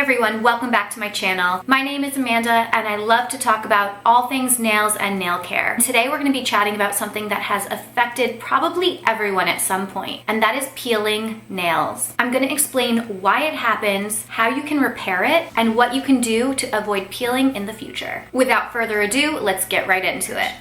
everyone, welcome back to my channel. My name is Amanda and I love to talk about all things nails and nail care. Today we're going to be chatting about something that has affected probably everyone at some point, and that is peeling nails. I'm going to explain why it happens, how you can repair it, and what you can do to avoid peeling in the future. Without further ado, let's get right into it.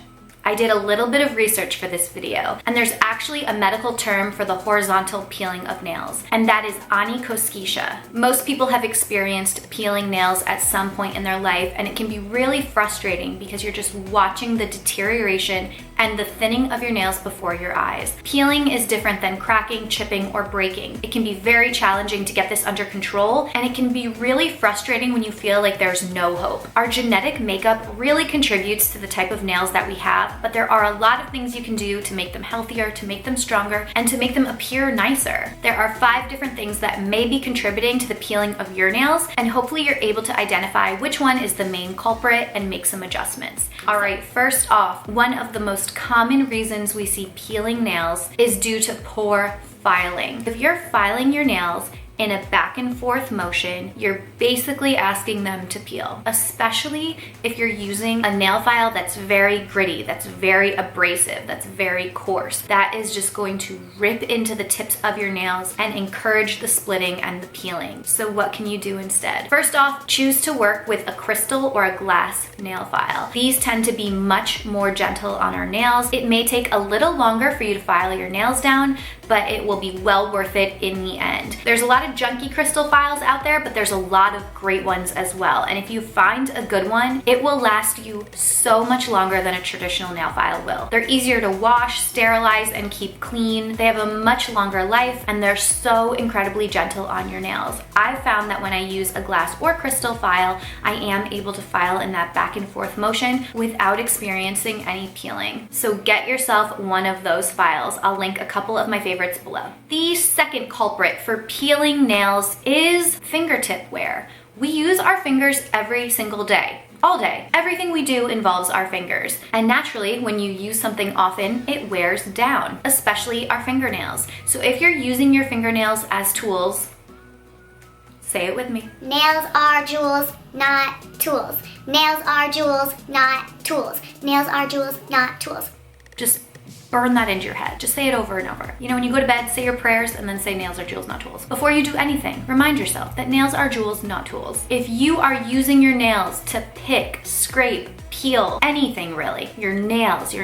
I did a little bit of research for this video, and there's actually a medical term for the horizontal peeling of nails, and that is onychoschitia. Most people have experienced peeling nails at some point in their life, and it can be really frustrating because you're just watching the deterioration and the thinning of your nails before your eyes. Peeling is different than cracking, chipping, or breaking. It can be very challenging to get this under control, and it can be really frustrating when you feel like there's no hope. Our genetic makeup really contributes to the type of nails that we have, but there are a lot of things you can do to make them healthier, to make them stronger, and to make them appear nicer. There are 5 different things that may be contributing to the peeling of your nails, and hopefully you're able to identify which one is the main culprit and make some adjustments. All right, first off, one of the most common reasons we see peeling nails is due to poor filing. If you're filing your nails in a back and forth motion, you're basically asking them to peel, especially if you're using a nail file that's very gritty, that's very abrasive, that's very coarse. That is just going to rip into the tips of your nails and encourage the splitting and the peeling. So what can you do instead? First off, choose to work with a crystal or a glass nail file. These tend to be much more gentle on our nails. It may take a little longer for you to file your nails down, but it will be well worth it in the end. There's a lot of junky crystal files out there, but there's a lot of great ones as well. And if you find a good one, it will last you so much longer than a traditional nail file will. They're easier to wash, sterilize, and keep clean. They have a much longer life, and they're so incredibly gentle on your nails. I've found that when I use a glass or crystal file, I am able to file in that back and forth motion without experiencing any peeling. So get yourself one of those files. I'll link a couple of my favorites below. The second culprit for peeling nails is fingertip wear. We use our fingers every single day. All day. Everything we do involves our fingers. And naturally, when you use something often, it wears down, especially our fingernails. So if you're using your fingernails as tools, say it with me. Nails are jewels, not tools. Nails are jewels, not tools. Nails are jewels, not tools. Just burn that into your head. Just say it over and over. You know, when you go to bed, say your prayers and then say nails are jewels, not tools. Before you do anything, remind yourself that nails are jewels, not tools. If you are using your nails to pick, scrape, peel, anything really, your nails,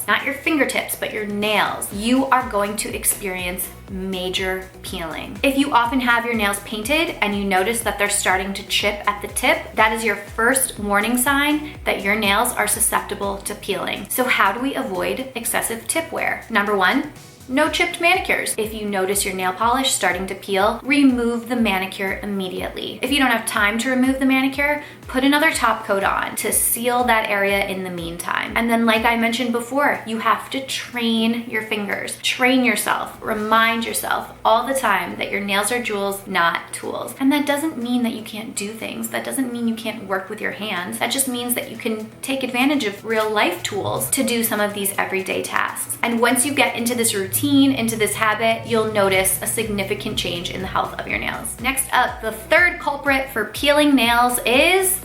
not your fingertips, but your nails, you are going to experience major peeling. If you often have your nails painted and you notice that they're starting to chip at the tip, that is your first warning sign that your nails are susceptible to peeling. So how do we avoid excessive tip wear? Number 1, no chipped manicures. If you notice your nail polish starting to peel, remove the manicure immediately. If you don't have time to remove the manicure, put another top coat on to seal that area in the meantime. And then, like I mentioned before, you have to train your fingers. Train yourself. Remind yourself all the time that your nails are jewels, not tools. And that doesn't mean that you can't do things. That doesn't mean you can't work with your hands. That just means that you can take advantage of real life tools to do some of these everyday tasks. And once you get into this routine, into this habit, you'll notice a significant change in the health of your nails. Next up, the third culprit for peeling nails is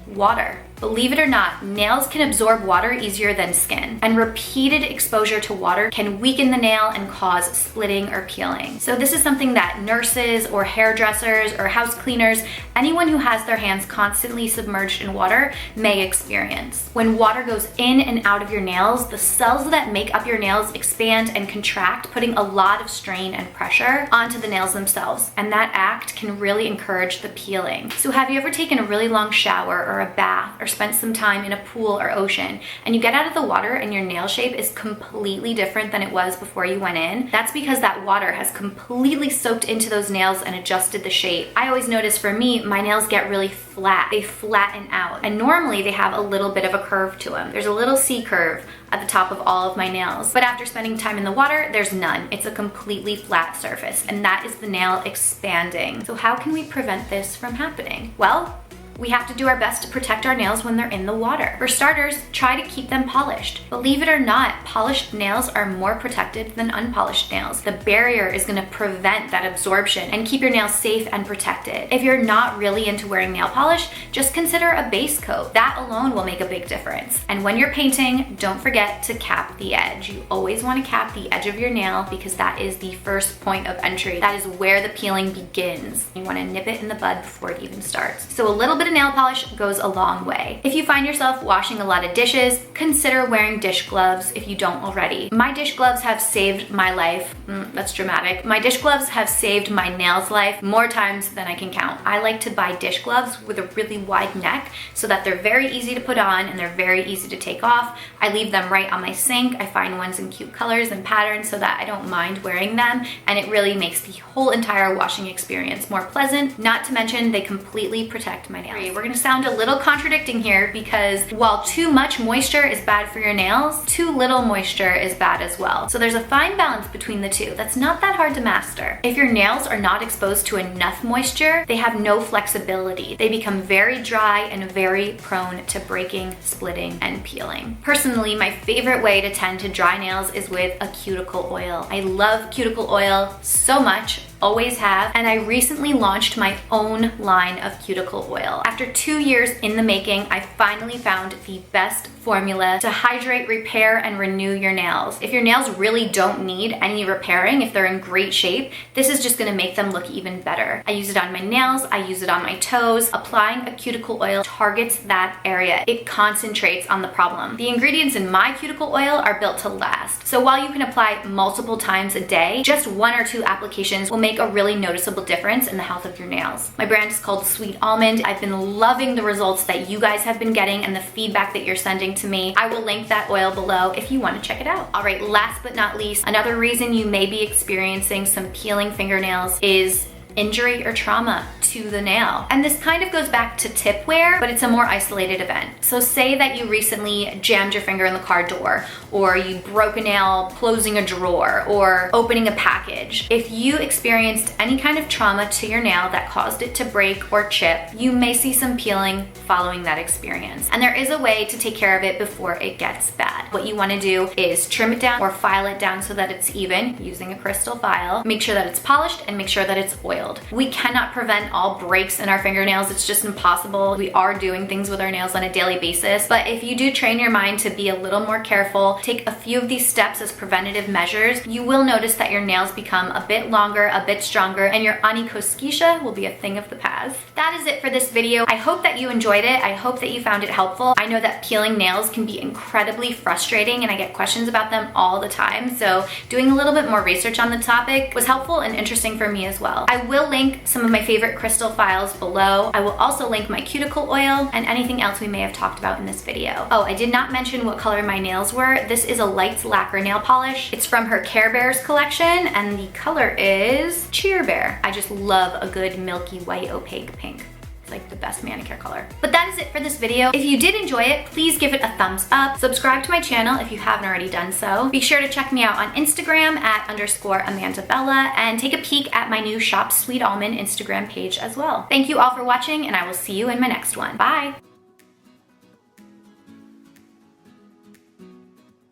water. Believe it or not, nails can absorb water easier than skin, and repeated exposure to water can weaken the nail and cause splitting or peeling. So this is something that nurses or hairdressers or house cleaners, anyone who has their hands constantly submerged in water may experience. When water goes in and out of your nails, the cells that make up your nails expand and contract, putting a lot of strain and pressure onto the nails themselves, and that act can really encourage the peeling. So have you ever taken a really long shower or a bath or spent some time in a pool or ocean, and you get out of the water and your nail shape is completely different than it was before you went in? That's because that water has completely soaked into those nails and adjusted the shape. I always notice for me, my nails get really flat. They flatten out, and normally they have a little bit of a curve to them. There's a little C curve at the top of all of my nails, but after spending time in the water, there's none. It's a completely flat surface, and that is the nail expanding. So how can we prevent this from happening? Well, We have to do our best to protect our nails when they're in the water. For starters, try to keep them polished. Believe it or not, polished nails are more protected than unpolished nails. The barrier is going to prevent that absorption and keep your nails safe and protected. If you're not really into wearing nail polish, just consider a base coat. That alone will make a big difference. And when you're painting, don't forget to cap the edge. You always want to cap the edge of your nail because that is the first point of entry. That is where the peeling begins. You want to nip it in the bud before it even starts. So a little bit of nail polish goes a long way. If you find yourself washing a lot of dishes, consider wearing dish gloves if you don't already. My dish gloves have saved my life. That's dramatic. My dish gloves have saved my nails life more times than I can count. I like to buy dish gloves with a really wide neck so that they're very easy to put on and they're very easy to take off. I leave them right on my sink. I find ones in cute colors and patterns so that I don't mind wearing them, and it really makes the whole entire washing experience more pleasant. Not to mention they completely protect my nails. We're gonna sound a little contradicting here because while too much moisture is bad for your nails, too little moisture is bad as well. So there's a fine balance between the two that's not that hard to master. If your nails are not exposed to enough moisture, they have no flexibility. They become very dry and very prone to breaking, splitting, and peeling. Personally, my favorite way to tend to dry nails is with a cuticle oil. I love cuticle oil so much. Always have, and I recently launched my own line of cuticle oil. After 2 years in the making, I finally found the best formula to hydrate, repair, and renew your nails. If your nails really don't need any repairing, if they're in great shape, this is just gonna make them look even better. I use it on my nails, I use it on my toes. Applying a cuticle oil targets that area. It concentrates on the problem. The ingredients in my cuticle oil are built to last. So while you can apply multiple times a day, just 1 or 2 applications will make a really noticeable difference in the health of your nails. My brand is called Sweet Almond. I've been loving the results that you guys have been getting and the feedback that you're sending to me. I will link that oil below if you want to check it out. All right, last but not least, another reason you may be experiencing some peeling fingernails is injury or trauma to the nail. And this kind of goes back to tip wear, but it's a more isolated event. So say that you recently jammed your finger in the car door, or you broke a nail closing a drawer or opening a package. If you experienced any kind of trauma to your nail that caused it to break or chip, you may see some peeling following that experience. And there is a way to take care of it before it gets bad. What you want to do is trim it down or file it down so that it's even using a crystal file. Make sure that it's polished and make sure that it's oiled. We cannot prevent all breaks in our fingernails. It's just impossible. We are doing things with our nails on a daily basis, but if you do train your mind to be a little more careful, take a few of these steps as preventative measures, you will notice that your nails become a bit longer, a bit stronger, and your onychoschiscia will be a thing of the past. That is it for this video. I hope that you enjoyed it. I hope that you found it helpful. I know that peeling nails can be incredibly frustrating and I get questions about them all the time, so doing a little bit more research on the topic was helpful and interesting for me as well. I will link some of my favorite crystal files below. I will also link my cuticle oil and anything else we may have talked about in this video. Oh, I did not mention what color my nails were. This is a light lacquer nail polish. It's from her Care Bears collection and the color is Cheer Bear. I just love a good milky white opaque pink. It's like the best manicure color. But that is it for this video. If you did enjoy it, please give it a thumbs up. Subscribe to my channel if you haven't already done so. Be sure to check me out on Instagram at _AmandaBella and take a peek at my new Shop Sweet Almond Instagram page as well. Thank you all for watching and I will see you in my next one. Bye.